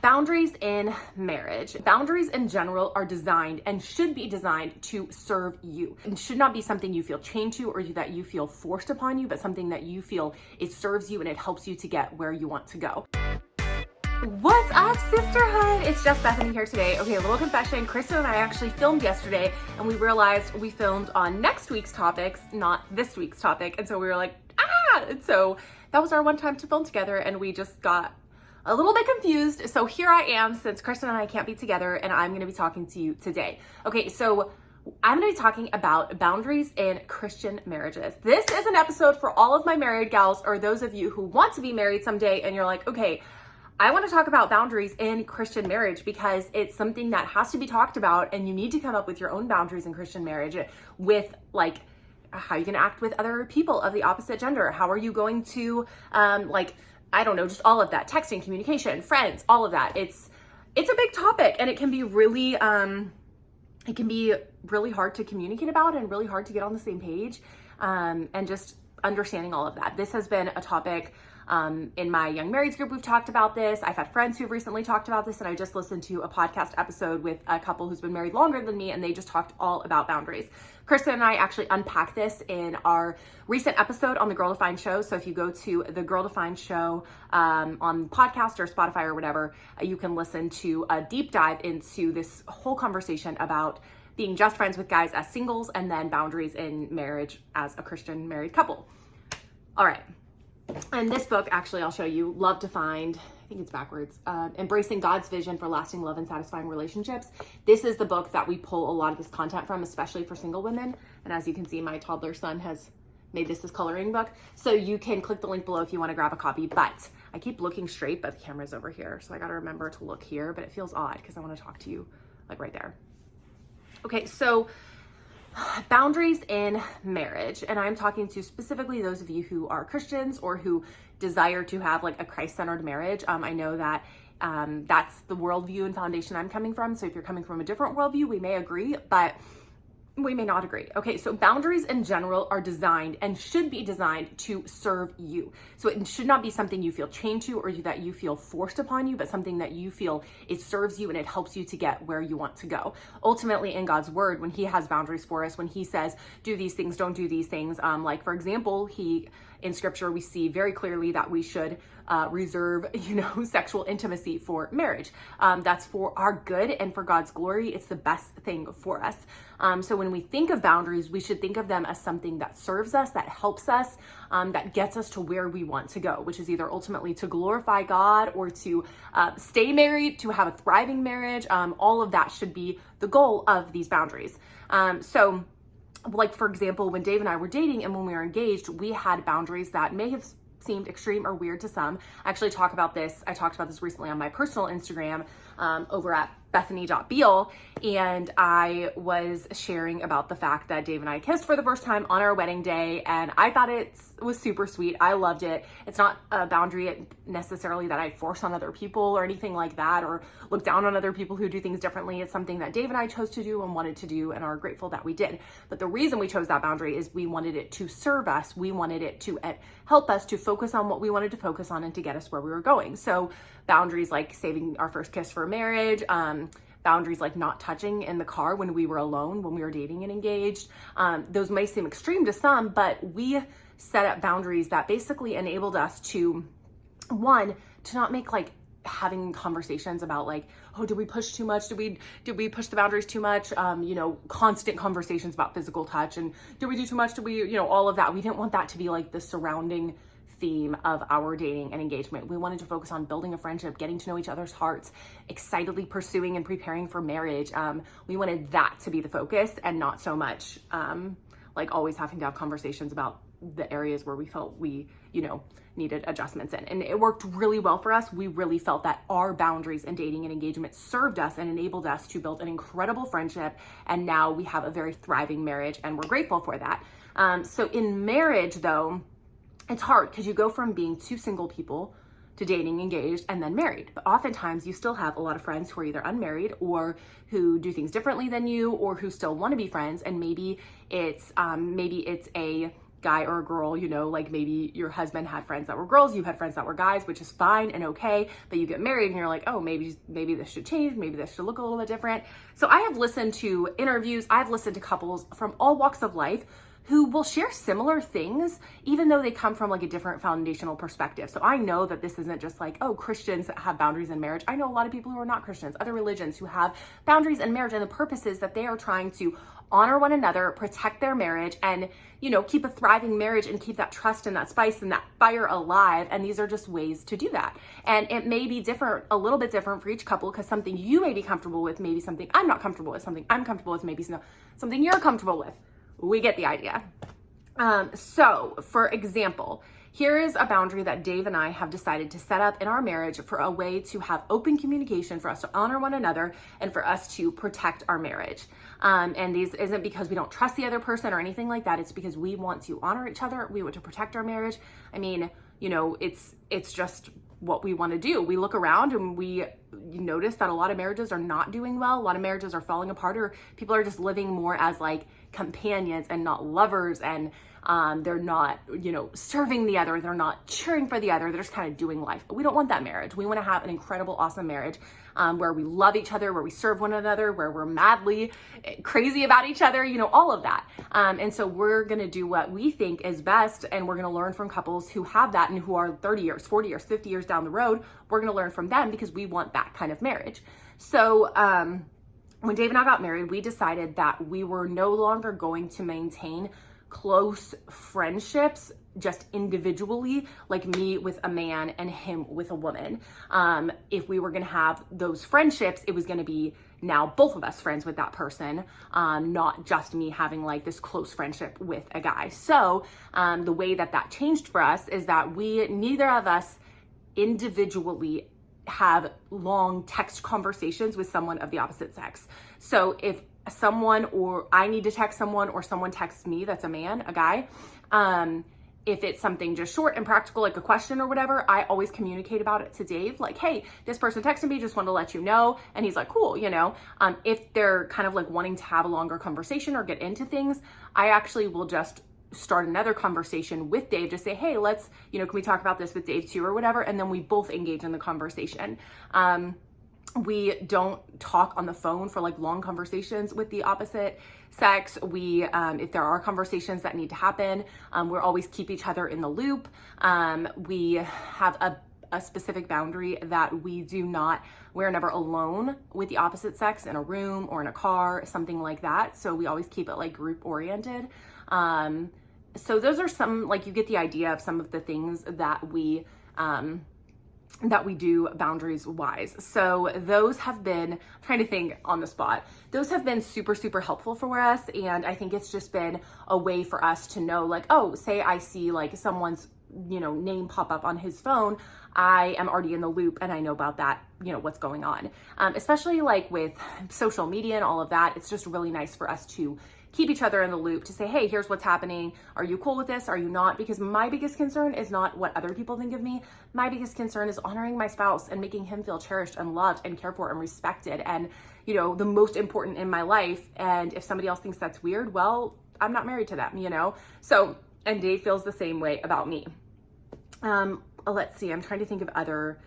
Boundaries in marriage. Boundaries in general are designed and should be designed to serve you. It should not be something you feel chained to or that you feel forced upon you, but something that you feel it serves you and it helps you to get where you want to go. What's up, sisterhood? It's just Bethany here today. Okay, a little confession. Kristen and I actually filmed yesterday and we realized we filmed on next week's topics, not this week's topic. And so we were like, And so that was our one time to film together and we just got a little bit confused. So here I am, since Kristen and I can't be together, and I'm gonna be talking to you today. Okay, so I'm gonna be talking about boundaries in Christian marriages. This is an episode for all of my married gals, or those of you who want to be married someday and you're like, okay, I want to talk about boundaries in Christian marriage because it's something that has to be talked about, and you need to come up with your own boundaries in Christian marriage with like how you can act with other people of the opposite gender. How are you going to I don't know, just all of that, texting, communication, friends, all of that. It's a big topic, and it can be really hard to communicate about and really hard to get on the same page, and just understanding all of that. This has been a topic in my young marrieds group. We've talked about this. I've had friends who've recently talked about this, and I just listened to a podcast episode with a couple who's been married longer than me, and they just talked all about boundaries. Kristen and I actually unpack this in our recent episode on the Girl Defined Show. So if you go to the Girl Defined Show on podcast or Spotify or whatever, you can listen to a deep dive into this whole conversation about being just friends with guys as singles and then boundaries in marriage as a Christian married couple. All right. And this book, actually, I'll show you, Love Defined, I think it's backwards, Embracing God's Vision for Lasting Love and Satisfying Relationships. This is the book that we pull a lot of this content from, especially for single women. And as you can see, my toddler son has made this his coloring book. So you can click the link below if you want to grab a copy. But I keep looking straight, but the camera's over here. So I got to remember to look here, but it feels odd because I want to talk to you like right there. Okay, so boundaries in marriage, and I'm talking to specifically those of you who are Christians or who desire to have like a Christ-centered marriage. I know that that's the worldview and foundation I'm coming from. So if you're coming from a different worldview, we may agree, but we may not agree. Okay, so boundaries in general are designed and should be designed to serve you. So it should not be something you feel chained to or that you feel forced upon you, but something that you feel it serves you and it helps you to get where you want to go. Ultimately, in God's word, when he has boundaries for us, when he says, do these things, don't do these things, like for example, in scripture, we see very clearly that we should reserve, sexual intimacy for marriage. That's for our good and for God's glory. It's the best thing for us. So when we think of boundaries, we should think of them as something that serves us, that helps us, that gets us to where we want to go, which is either ultimately to glorify God or to stay married, to have a thriving marriage. All of that should be the goal of these boundaries. So like, for example, when Dave and I were dating and when we were engaged, we had boundaries that may have seemed extreme or weird to some. I talked about this recently on my personal Instagram over at bethany.beal, and I was sharing about the fact that Dave and I kissed for the first time on our wedding day, and I thought it was super sweet. I loved it. It's not a boundary necessarily that I force on other people or anything like that, or look down on other people who do things differently. It's something that Dave and I chose to do and wanted to do and are grateful that we did. But the reason we chose that boundary is we wanted it to serve us. We wanted it to help us to focus on what we wanted to focus on and to get us where we were going. So boundaries like saving our first kiss for marriage, boundaries like not touching in the car when we were alone, when we were dating and engaged. Those may seem extreme to some, but we set up boundaries that basically enabled us to, one, to not make like having conversations about like, oh, did we push too much? Did we push the boundaries too much? Constant conversations about physical touch, and did we do too much? Did we, all of that. We didn't want that to be like the surrounding theme of our dating and engagement. We wanted to focus on building a friendship, getting to know each other's hearts, excitedly pursuing and preparing for marriage. We wanted that to be the focus and not so much like always having to have conversations about the areas where we felt we, needed adjustments in. And it worked really well for us. We really felt that our boundaries in dating and engagement served us and enabled us to build an incredible friendship. And now we have a very thriving marriage, and we're grateful for that. So in marriage though, it's hard because you go from being two single people to dating, engaged, and then married. But oftentimes you still have a lot of friends who are either unmarried or who do things differently than you, or who still want to be friends. And maybe it's a guy or a girl, you know, like maybe your husband had friends that were girls, you had friends that were guys, which is fine and okay, but you get married and you're like, oh, maybe this should change, maybe this should look a little bit different. So I have listened to interviews, I've listened to couples from all walks of life who will share similar things, even though they come from like a different foundational perspective. So I know that this isn't just like, oh, Christians that have boundaries in marriage. I know a lot of people who are not Christians, other religions who have boundaries in marriage, and the purpose is that they are trying to honor one another, protect their marriage, and, you know, keep a thriving marriage and keep that trust and that spice and that fire alive. And these are just ways to do that. And it may be different, a little bit different for each couple, because something you may be comfortable with, maybe something I'm not comfortable with, something I'm comfortable with, maybe something you're comfortable with. We get the idea. So for example, here is a boundary that Dave and I have decided to set up in our marriage for a way to have open communication, for us to honor one another, and for us to protect our marriage. And these isn't because we don't trust the other person or anything like that. It's because we want to honor each other. We want to protect our marriage. I mean, you know, it's just what we want to do. We look around and we notice that a lot of marriages are not doing well. A lot of marriages are falling apart, or people are just living more as like companions and not lovers, and they're not, you know, serving the other, they're not cheering for the other, they're just kind of doing life. But we don't want that marriage. We want to have an incredible, awesome marriage where we love each other, where we serve one another, where we're madly crazy about each other, you know, all of that. And so we're going to do what we think is best, and we're going to learn from couples who have that and who are 30 years, 40 years, 50 years down the road. We're going to learn from them because we want that kind of marriage. So, when Dave and I got married, we decided that we were no longer going to maintain close friendships just individually, like me with a man and him with a woman. If we were going to have those friendships, it was going to be now both of us friends with that person, not just me having like this close friendship with a guy. So the way that changed for us is that neither of us individually have long text conversations with someone of the opposite sex. So if someone, or I need to text someone, or someone texts me that's a man, a guy, if it's something just short and practical, like a question or whatever, I always communicate about it to Dave, like, hey, this person texted me, just wanted to let you know. And he's like, cool, you know. If they're kind of like wanting to have a longer conversation or get into things, I actually will just start another conversation with Dave, just say, hey, let's, you know, can we talk about this with Dave too, or whatever, and then we both engage in the conversation. We don't talk on the phone for like long conversations with the opposite sex. We, if there are conversations that need to happen, we'll always keep each other in the loop. We have a specific boundary that we're never alone with the opposite sex in a room or in a car, something like that. So we always keep it like group oriented. So those are some, like, you get the idea of some of the things that we do boundaries wise. So those have been, I'm trying to think on the spot, those have been super, super helpful for us. And I think it's just been a way for us to know, like, oh, say I see like someone's, you know, name pop up on his phone, I am already in the loop and I know about that, you know, what's going on. Especially like with social media and all of that, it's just really nice for us to keep each other in the loop, to say, hey, here's what's happening. Are you cool with this? Are you not? Because my biggest concern is not what other people think of me. My biggest concern is honoring my spouse and making him feel cherished and loved and cared for and respected, and, you know, the most important in my life. And if somebody else thinks that's weird, well, I'm not married to them, you know? So, and Dave feels the same way about me. Let's see, I'm trying to think of other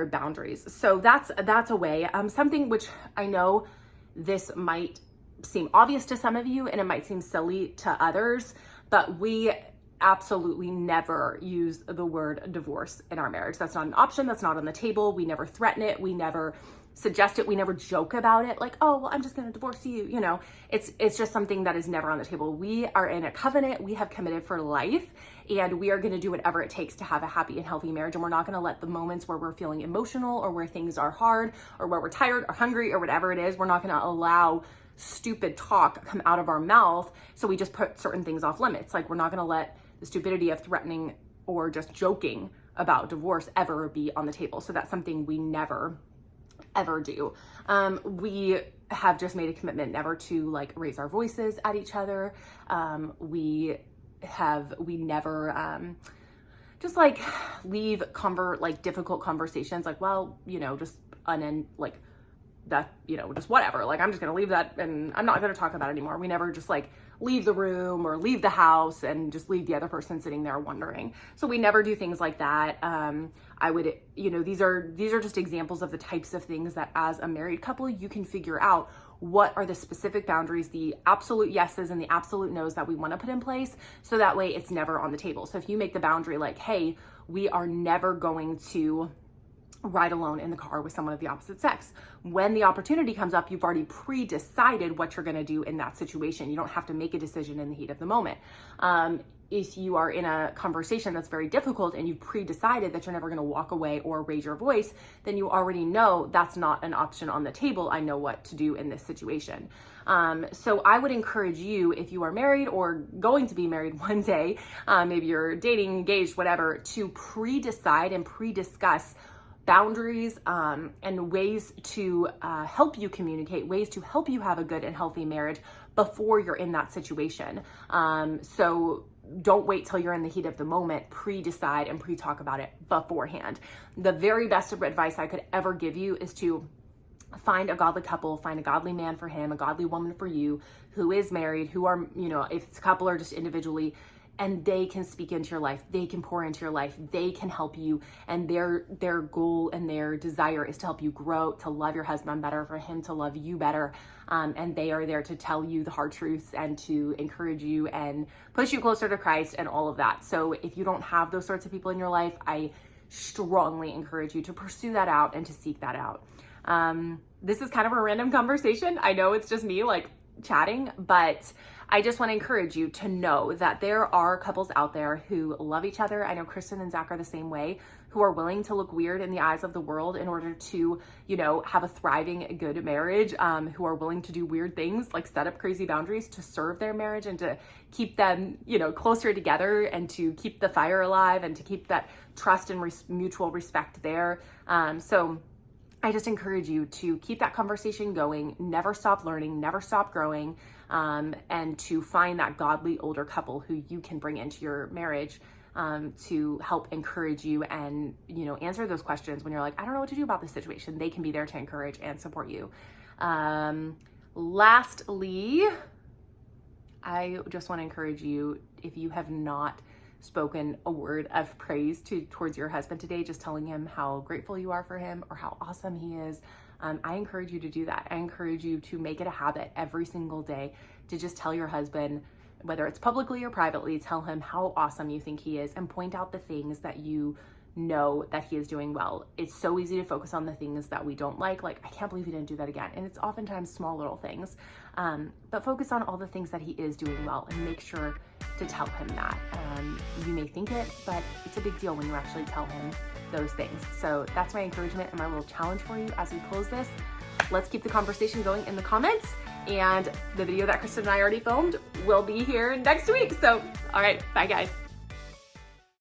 boundaries. So that's a way. Something which I know this might seem obvious to some of you and it might seem silly to others, but we absolutely never use the word divorce in our marriage. That's not an option. That's not on the table. We never threaten it. We never suggest it. We never joke about it. Like, oh, well, I'm just going to divorce you. You know, it's just something that is never on the table. We are in a covenant. We have committed for life, and we are going to do whatever it takes to have a happy and healthy marriage. And we're not going to let the moments where we're feeling emotional or where things are hard or where we're tired or hungry or whatever it is, we're not going to allow stupid talk come out of our mouth. So we just put certain things off limits. Like, we're not going to let the stupidity of threatening or just joking about divorce ever be on the table. So that's something we never ever do. We have just made a commitment never to like raise our voices at each other. We never just like leave difficult conversations, like, well, you know, just that, you know, just whatever, like, I'm just gonna leave that and I'm not gonna talk about it anymore. We never just like leave the room or leave the house and just leave the other person sitting there wondering. So we never do things like that. I would, you know, these are just examples of the types of things that as a married couple, you can figure out what are the specific boundaries, the absolute yeses and the absolute nos that we want to put in place. So that way it's never on the table. So if you make the boundary like, hey, we are never going to ride alone in the car with someone of the opposite sex. When the opportunity comes up, you've already pre-decided what you're going to do in that situation. You don't have to make a decision in the heat of the moment. If you are in a conversation that's very difficult and you pre-decided that you're never going to walk away or raise your voice, then you already know that's not an option on the table. I know what to do in this situation. So I would encourage you, if you are married or going to be married one day, maybe you're dating, engaged, whatever, to pre-decide and pre-discuss boundaries and ways to help you communicate, ways to help you have a good and healthy marriage before you're in that situation. So don't wait till you're in the heat of the moment. Pre-decide and pre-talk about it beforehand. The very best advice I could ever give you is to find a godly couple, find a godly man for him, a godly woman for you, who is married, who are, you know, if it's a couple or just individually, and they can speak into your life, they can pour into your life, they can help you, and their goal and their desire is to help you grow, to love your husband better, for him to love you better, and they are there to tell you the hard truths and to encourage you and push you closer to Christ and all of that. So if you don't have those sorts of people in your life, I strongly encourage you to pursue that out and to seek that out. This is kind of a random conversation. I know it's just me like chatting, but I just want to encourage you to know that there are couples out there who love each other. I know Kristen and Zach are the same way, who are willing to look weird in the eyes of the world in order to, you know, have a thriving, good marriage, who are willing to do weird things like set up crazy boundaries to serve their marriage and to keep them, you know, closer together and to keep the fire alive and to keep that trust and mutual respect there. So I just encourage you to keep that conversation going, never stop learning, never stop growing, and to find that godly older couple who you can bring into your marriage to help encourage you and, you know, answer those questions when you're like, I don't know what to do about this situation. They can be there to encourage and support you. Lastly, I just want to encourage you, if you have not spoken a word of praise towards your husband today, just telling him how grateful you are for him or how awesome he is, I encourage you to do that. I encourage you to make it a habit every single day to just tell your husband, whether it's publicly or privately, tell him how awesome you think he is and point out the things that you know that he is doing well. It's so easy to focus on the things that we don't like I can't believe he didn't do that again. And it's oftentimes small little things, but focus on all the things that he is doing well and make sure to tell him that. You may think it, but it's a big deal when you actually tell him those things. So that's my encouragement and my little challenge for you as we close this. Let's keep the conversation going in the comments, and the video that Kristen and I already filmed will be here next week. So, all right, bye guys.